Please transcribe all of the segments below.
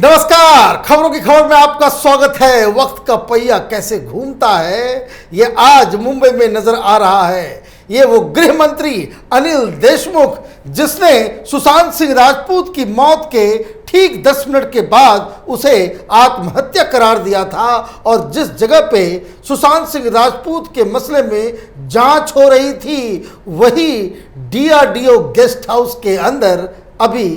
नमस्कार, खबरों की खबर में आपका स्वागत है। वक्त का पहिया कैसे घूमता है ये आज मुंबई में नजर आ रहा है। ये वो गृह मंत्री अनिल देशमुख जिसने सुशांत सिंह राजपूत की मौत के ठीक 10 मिनट के बाद उसे आत्महत्या करार दिया था और जिस जगह पे सुशांत सिंह राजपूत के मसले में जांच हो रही थी वही डीआरडीओ गेस्ट हाउस के अंदर अभी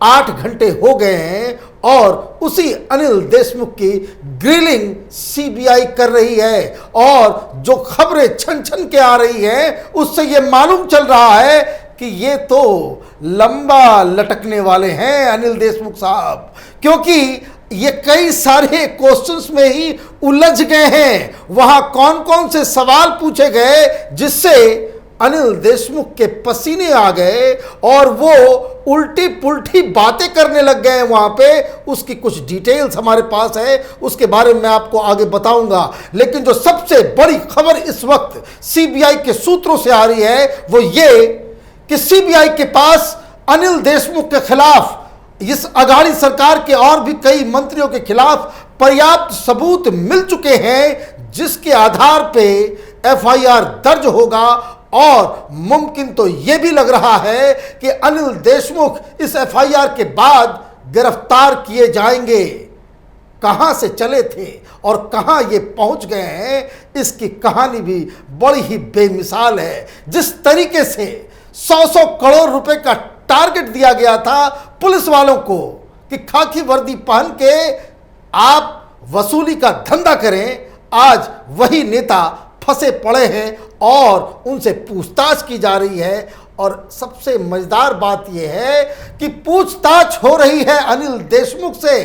8 घंटे हो गए हैं और उसी अनिल देशमुख की ग्रिलिंग सीबीआई कर रही है। और जो खबरें छन छन के आ रही हैं उससे ये मालूम चल रहा है कि ये तो लंबा लटकने वाले हैं अनिल देशमुख साहब, क्योंकि ये कई सारे क्वेश्चंस में ही उलझ गए हैं। वहां कौन कौन से सवाल पूछे गए जिससे अनिल देशमुख के पसीने आ गए और वो उल्टी पुल्टी बातें करने लग गए वहां पे। उसकी कुछ डिटेल्स हमारे पास है, उसके बारे में मैं आपको आगे बताऊंगा। लेकिन जो सबसे बड़ी खबर इस वक्त सीबीआई के सूत्रों से आ रही है वो ये कि सीबीआई के पास अनिल देशमुख के खिलाफ, इस अघाड़ी सरकार के और भी कई मंत्रियों के खिलाफ पर्याप्त सबूत मिल चुके हैं जिसके आधार पे एफआईआर दर्ज होगा। और मुमकिन तो यह भी लग रहा है कि अनिल देशमुख इस एफआईआर के बाद गिरफ्तार किए जाएंगे। कहां से चले थे और कहां ये पहुंच गए हैं इसकी कहानी भी बड़ी ही बेमिसाल है। जिस तरीके से 100 करोड़ रुपए का टारगेट दिया गया था पुलिस वालों को कि खाकी वर्दी पहन के आप वसूली का धंधा करें, आज वही नेता फंसे पड़े हैं और उनसे पूछताछ की जा रही है। और सबसे मजेदार बात यह है कि पूछताछ हो रही है अनिल देशमुख से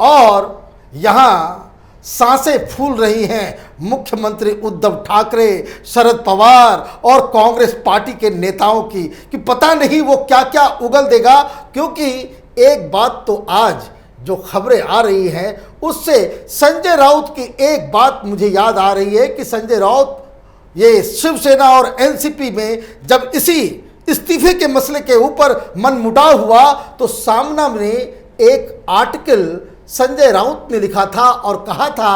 और यहां सांसें फूल रही हैं मुख्यमंत्री उद्धव ठाकरे, शरद पवार और कांग्रेस पार्टी के नेताओं की कि पता नहीं वो क्या क्या उगल देगा। क्योंकि एक बात तो आज जो खबरें आ रही हैं उससे संजय राउत की एक बात मुझे याद आ रही है कि संजय राउत ये शिवसेना और एनसीपी में जब इसी इस्तीफे के मसले के ऊपर मनमुटाव हुआ तो सामना में एक आर्टिकल संजय राउत ने लिखा था और कहा था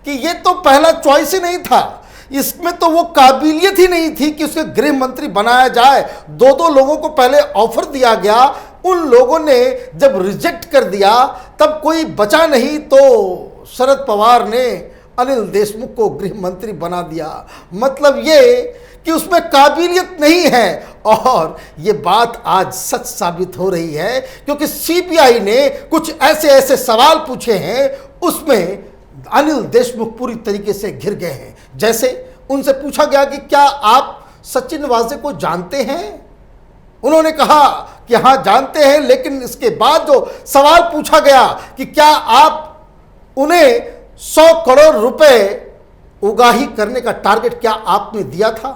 कि ये तो पहला चॉइस ही नहीं था, इसमें तो वो काबिलियत ही नहीं थी कि उसे गृह मंत्री बनाया जाए। दो लोगों को पहले ऑफर दिया गया, उन लोगों ने जब रिजेक्ट कर दिया तब कोई बचा नहीं तो शरद पवार ने अनिल देशमुख को गृह मंत्री बना दिया। मतलब ये कि उसमें काबिलियत नहीं है और ये बात आज सच साबित हो रही है क्योंकि सीबीआई ने कुछ ऐसे ऐसे सवाल पूछे हैं उसमें अनिल देशमुख पूरी तरीके से घिर गए हैं। जैसे उनसे पूछा गया कि क्या आप सचिन वाजे को जानते हैं? उन्होंने कहा कि हाँ जानते हैं, लेकिन इसके बाद जो सवाल पूछा गया कि क्या आप उन्हें 100 करोड़ रुपए उगाही करने का टारगेट क्या आपने दिया था?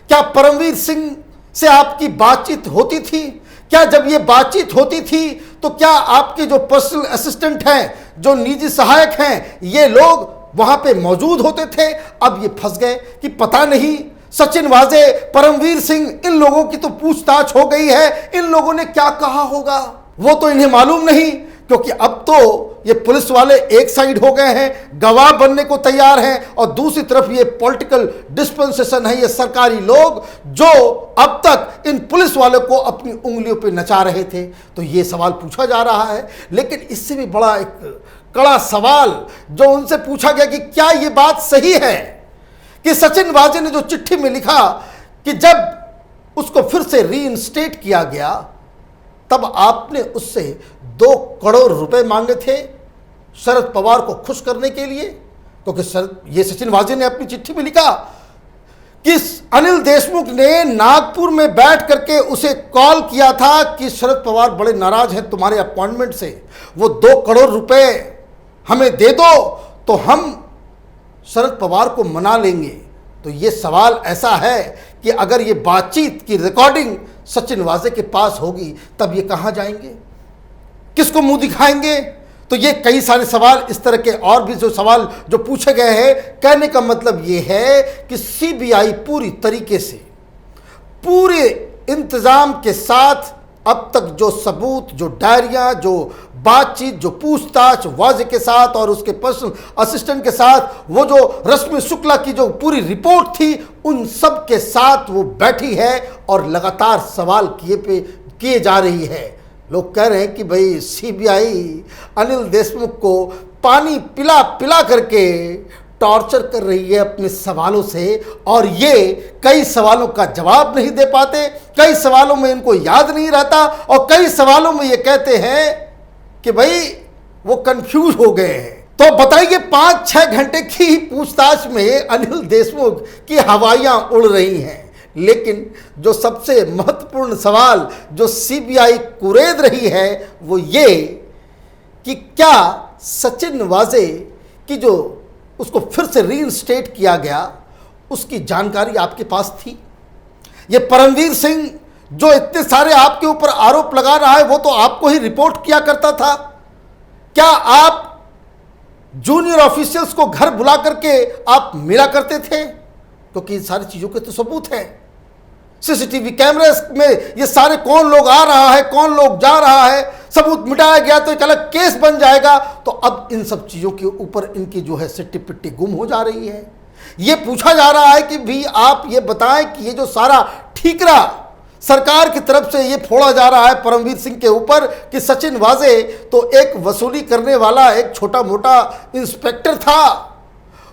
क्या परमवीर सिंह से आपकी बातचीत होती थी? क्या जब ये बातचीत होती थी तो क्या आपके जो पर्सनल असिस्टेंट हैं, जो निजी सहायक हैं, ये लोग वहां पे मौजूद होते थे? अब ये फंस गए कि पता नहीं सचिन वाजे, परमवीर सिंह, इन लोगों की तो पूछताछ हो गई है, इन लोगों ने क्या कहा होगा वो तो इन्हें मालूम नहीं। क्योंकि अब तो ये पुलिस वाले एक साइड हो गए हैं, गवाह बनने को तैयार हैं और दूसरी तरफ ये पॉलिटिकल डिस्पेंसेशन है, ये सरकारी लोग जो अब तक इन पुलिस वालों को अपनी उंगलियों पे नचा रहे थे। तो ये सवाल पूछा जा रहा है। लेकिन इससे भी बड़ा एक कड़ा सवाल जो उनसे पूछा गया कि क्या ये बात सही है कि सचिन वाजे ने जो चिट्ठी में लिखा कि जब उसको फिर से रीइंस्टेट किया गया तब आपने उससे 2 करोड़ रुपए मांगे थे शरद पवार को खुश करने के लिए। क्योंकि ये सचिन वाजे ने अपनी चिट्ठी में लिखा कि अनिल देशमुख ने नागपुर में बैठ करके उसे कॉल किया था कि शरद पवार बड़े नाराज हैं तुम्हारे अपॉइंटमेंट से, वो 2 करोड़ रुपए हमें दे दो तो हम शरद पवार को मना लेंगे। तो ये सवाल ऐसा है कि अगर ये बातचीत की रिकॉर्डिंग सचिन वाजे के पास होगी तब ये कहां जाएंगे, किसको मुंह दिखाएंगे? तो ये कई सारे सवाल इस तरह के और भी जो सवाल जो पूछे गए हैं। कहने का मतलब ये है कि सीबीआई पूरी तरीके से पूरे इंतजाम के साथ अब तक जो सबूत, जो डायरियां, जो बातचीत, जो पूछताछ वाजे के साथ और उसके पर्सनल असिस्टेंट के साथ, वो जो रश्मि शुक्ला की जो पूरी रिपोर्ट थी, उन सब के साथ वो बैठी है और लगातार सवाल किए जा रही है। लोग कह रहे हैं कि भाई सीबीआई अनिल देशमुख को पानी पिला पिला करके टॉर्चर कर रही है अपने सवालों से, और ये कई सवालों का जवाब नहीं दे पाते, कई सवालों में इनको याद नहीं रहता, और कई सवालों में ये कहते हैं कि भाई वो कंफ्यूज हो गए हैं। तो बताइए, 5-6 घंटे की पूछताछ में अनिल देशमुख की हवाइयां उड़ रही हैं, लेकिन जो सबसे महत्वपूर्ण सवाल जो सीबीआई कुरेद रही है वो ये कि क्या सचिन वाजे की जो उसको फिर से रीइंस्टेट किया गया, उसकी जानकारी आपके पास थी? ये परमवीर सिंह जो इतने सारे आपके ऊपर आरोप लगा रहा है, वो तो आपको ही रिपोर्ट किया करता था। क्या आप जूनियर ऑफिशियल्स को घर बुला करके आप मिला करते थे? क्योंकि इन सारी चीजों के तो सबूत हैं। सीसीटीवी कैमरे में ये सारे कौन लोग आ रहा है, कौन लोग जा रहा है, सबूत मिटाया गया तो एक अलग केस बन जाएगा। तो अब इन सब चीजों के ऊपर इनकी जो है सिट्टी पिट्टी गुम हो जा रही है। ये पूछा जा रहा है कि भी आप ये बताएं कि ये जो सारा ठीकरा सरकार की तरफ से ये फोड़ा जा रहा है परमवीर सिंह के ऊपर कि सचिन वाजे तो एक वसूली करने वाला एक छोटा मोटा इंस्पेक्टर था,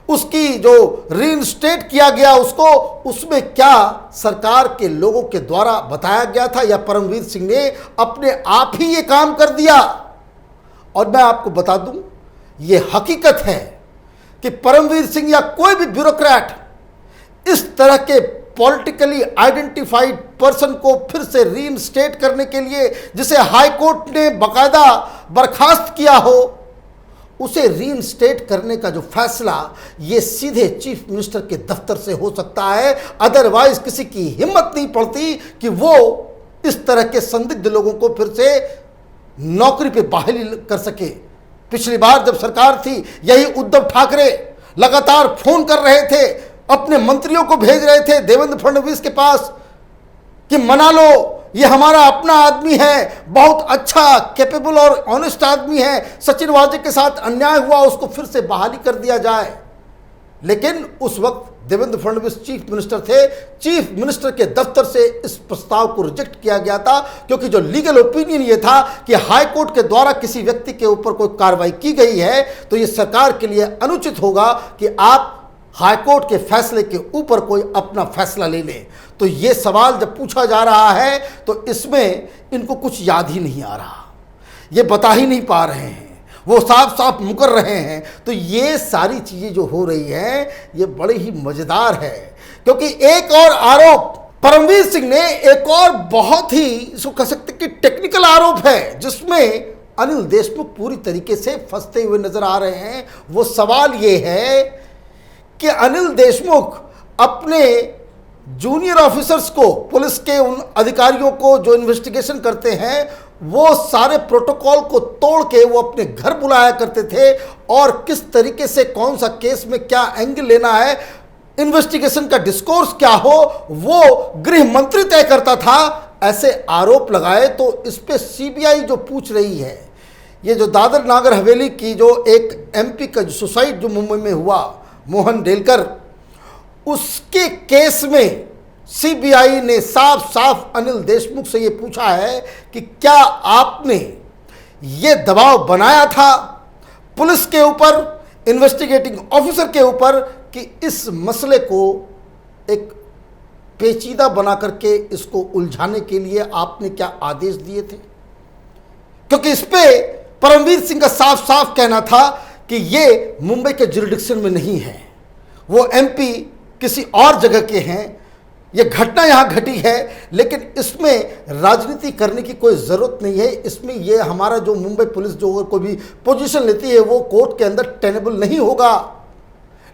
उसकी जो रीइंस्टेट किया गया उसको, उसमें क्या सरकार के लोगों के द्वारा बताया गया था या परमवीर सिंह ने अपने आप ही ये काम कर दिया? और मैं आपको बता दूं, ये हकीकत है कि परमवीर सिंह या कोई भी ब्यूरोक्रेट इस तरह के पॉलिटिकली आइडेंटिफाइड पर्सन को फिर से रीइंस्टेट करने के लिए, जिसे हाई कोर्ट ने बाकायदा बर्खास्त किया हो, उसे रीइंस्टेट करने का जो फैसला ये सीधे चीफ मिनिस्टर के दफ्तर से हो सकता है। अदरवाइज किसी की हिम्मत नहीं पड़ती कि वो इस तरह के संदिग्ध लोगों को फिर से नौकरी पे बहाली कर सके। पिछली बार जब सरकार थी, यही उद्धव ठाकरे लगातार फोन कर रहे थे, अपने मंत्रियों को भेज रहे थे देवेंद्र फडणवीस के पास कि मना लो, ये हमारा अपना आदमी है, बहुत अच्छा कैपेबल और ऑनेस्ट आदमी है, सचिन वाजे के साथ अन्याय हुआ, उसको फिर से बहाली कर दिया जाए। लेकिन उस वक्त देवेंद्र फडणवीस चीफ मिनिस्टर थे, चीफ मिनिस्टर के दफ्तर से इस प्रस्ताव को रिजेक्ट किया गया था, क्योंकि जो लीगल ओपिनियन ये था कि हाई कोर्ट के द्वारा किसी व्यक्ति के ऊपर कोई कार्रवाई की गई है तो ये सरकार के लिए अनुचित होगा कि आप हाई कोर्ट के फैसले के ऊपर कोई अपना फैसला ले लें। तो ये सवाल जब पूछा जा रहा है तो इसमें इनको कुछ याद ही नहीं आ रहा, ये बता ही नहीं पा रहे हैं, वो साफ साफ मुकर रहे हैं। तो ये सारी चीज़ें जो हो रही हैं ये बड़ी ही मज़ेदार है, क्योंकि एक और आरोप परमवीर सिंह ने, एक और बहुत ही इसको कह सकते कि टेक्निकल आरोप है जिसमें अनिल देशमुख पूरी तरीके से फंसते हुए नजर आ रहे हैं। वो सवाल ये है कि अनिल देशमुख अपने जूनियर ऑफिसर्स को, पुलिस के उन अधिकारियों को जो इन्वेस्टिगेशन करते हैं, वो सारे प्रोटोकॉल को तोड़ के वो अपने घर बुलाया करते थे, और किस तरीके से कौन सा केस में क्या एंगल लेना है, इन्वेस्टिगेशन का डिस्कोर्स क्या हो, वो गृह मंत्री तय करता था। ऐसे आरोप लगाए तो इस पे सीबीआई जो पूछ रही है, ये जो दादर नागर हवेली की जो एक एमपी का सुसाइड जो मुंबई में हुआ, मोहन डेलकर, उसके केस में सीबीआई ने साफ साफ अनिल देशमुख से ये पूछा है कि क्या आपने ये दबाव बनाया था पुलिस के ऊपर, इन्वेस्टिगेटिंग ऑफिसर के ऊपर, कि इस मसले को एक पेचीदा बना करके इसको उलझाने के लिए आपने क्या आदेश दिए थे? क्योंकि इस पे परमवीर सिंह का साफ साफ कहना था कि ये मुंबई के जुरिडिक्शन में नहीं है, वो एमपी किसी और जगह के हैं, ये घटना यहाँ घटी है, लेकिन इसमें राजनीति करने की कोई ज़रूरत नहीं है। इसमें ये हमारा जो मुंबई पुलिस जो कोई भी पोजीशन लेती है वो कोर्ट के अंदर टेनेबल नहीं होगा।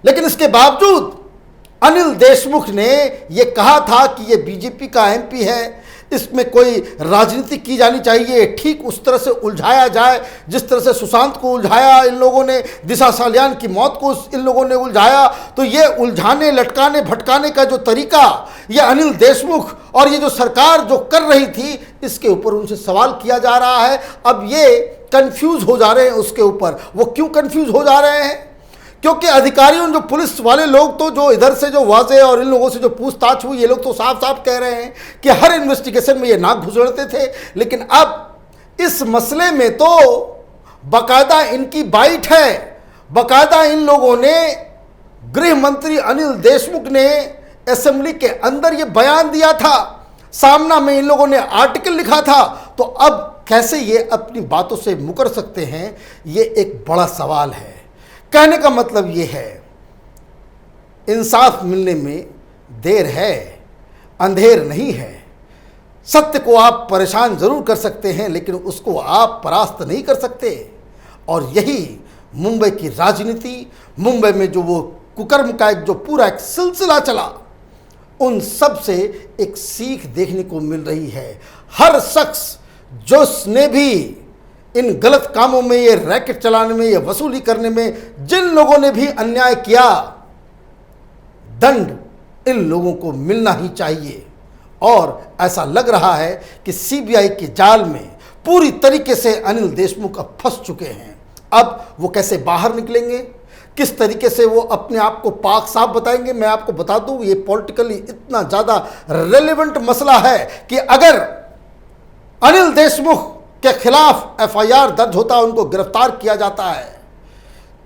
लेकिन इसके बावजूद अनिल देशमुख ने ये कहा था कि ये बीजेपी का एमपी है, इसमें कोई राजनीति की जानी चाहिए, ठीक उस तरह से उलझाया जाए जिस तरह से सुशांत को उलझाया इन लोगों ने, दिशा सालियान की मौत को इन लोगों ने उलझाया। तो ये उलझाने, लटकाने, भटकाने का जो तरीका ये अनिल देशमुख और ये जो सरकार जो कर रही थी, इसके ऊपर उनसे सवाल किया जा रहा है। अब ये कंफ्यूज हो जा रहे हैं उसके ऊपर। वो क्यों कंफ्यूज हो जा रहे हैं? क्योंकि अधिकारियों, जो पुलिस वाले लोग तो जो इधर से जो वाजे और इन लोगों से जो पूछताछ हुई, ये लोग तो साफ साफ कह रहे हैं कि हर इन्वेस्टिगेशन में ये नाक घुसड़ते थे। लेकिन अब इस मसले में तो बाकायदा इनकी बाइट है। बाकायदा इन लोगों ने, गृह मंत्री अनिल देशमुख ने असेंबली के अंदर ये बयान दिया था, सामना में इन लोगों ने आर्टिकल लिखा था। तो अब कैसे ये अपनी बातों से मुकर सकते हैं, ये एक बड़ा सवाल है। कहने का मतलब ये है, इंसाफ मिलने में देर है, अंधेर नहीं है। सत्य को आप परेशान जरूर कर सकते हैं, लेकिन उसको आप परास्त नहीं कर सकते। और यही मुंबई की राजनीति, मुंबई में जो वो कुकर्म का जो पूरा एक सिलसिला चला, उन सब से एक सीख देखने को मिल रही है। हर शख्स जिसने भी इन गलत कामों में, ये रैकेट चलाने में, ये वसूली करने में, जिन लोगों ने भी अन्याय किया, दंड इन लोगों को मिलना ही चाहिए। और ऐसा लग रहा है कि सीबीआई के जाल में पूरी तरीके से अनिल देशमुख अब फंस चुके हैं। अब वो कैसे बाहर निकलेंगे, किस तरीके से वो अपने आप को पाक साफ बताएंगे, मैं आपको बता दूं, ये पॉलिटिकली इतना ज़्यादा रेलेवेंट मसला है कि अगर अनिल देशमुख के खिलाफ एफआईआर दर्ज होता, उनको गिरफ्तार किया जाता है,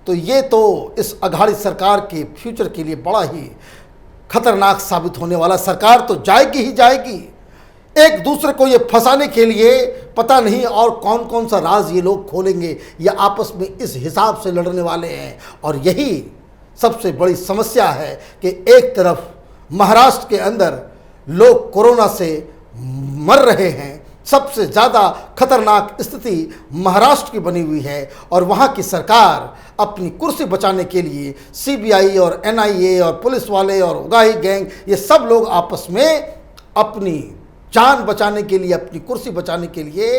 तो ये तो इस अघाड़ी सरकार के फ्यूचर के लिए बड़ा ही खतरनाक साबित होने वाला। सरकार तो जाएगी ही जाएगी। एक दूसरे को ये फंसाने के लिए पता नहीं और कौन कौन सा राज ये लोग खोलेंगे, ये आपस में इस हिसाब से लड़ने वाले हैं। और यही सबसे बड़ी समस्या है कि एक तरफ महाराष्ट्र के अंदर लोग कोरोना से मर रहे हैं, सबसे ज़्यादा खतरनाक स्थिति महाराष्ट्र की बनी हुई है, और वहाँ की सरकार अपनी कुर्सी बचाने के लिए सीबीआई और एनआईए और पुलिस वाले और उगाही गैंग, ये सब लोग आपस में अपनी जान बचाने के लिए, अपनी कुर्सी बचाने के लिए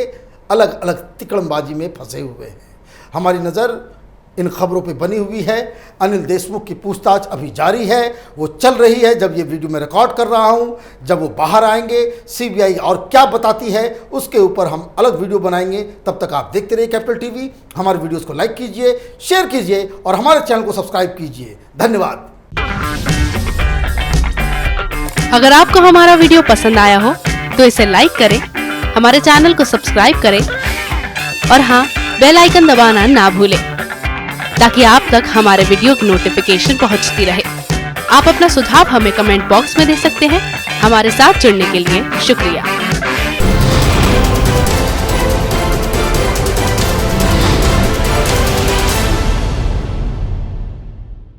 अलग अलग तिकड़मबाजी में फंसे हुए हैं। हमारी नज़र इन खबरों पे बनी हुई है। अनिल देशमुख की पूछताछ अभी जारी है, वो चल रही है। जब ये वीडियो मैं रिकॉर्ड कर रहा हूँ, जब वो बाहर आएंगे, सीबीआई और क्या बताती है उसके ऊपर हम अलग वीडियो बनाएंगे। तब तक आप देखते रहिए कैपिटल टीवी। हमारे वीडियोस को लाइक कीजिए, शेयर कीजिए और हमारे चैनल को सब्सक्राइब कीजिए। धन्यवाद। अगर आपको हमारा वीडियो पसंद आया हो तो इसे लाइक करें, हमारे चैनल को सब्सक्राइब करें और हाँ, बेल आइकन दबाना ना भूलें, ताकि आप तक हमारे वीडियो की नोटिफिकेशन पहुंचती रहे। आप अपना सुझाव हमें कमेंट बॉक्स में दे सकते हैं। हमारे साथ जुड़ने के लिए शुक्रिया।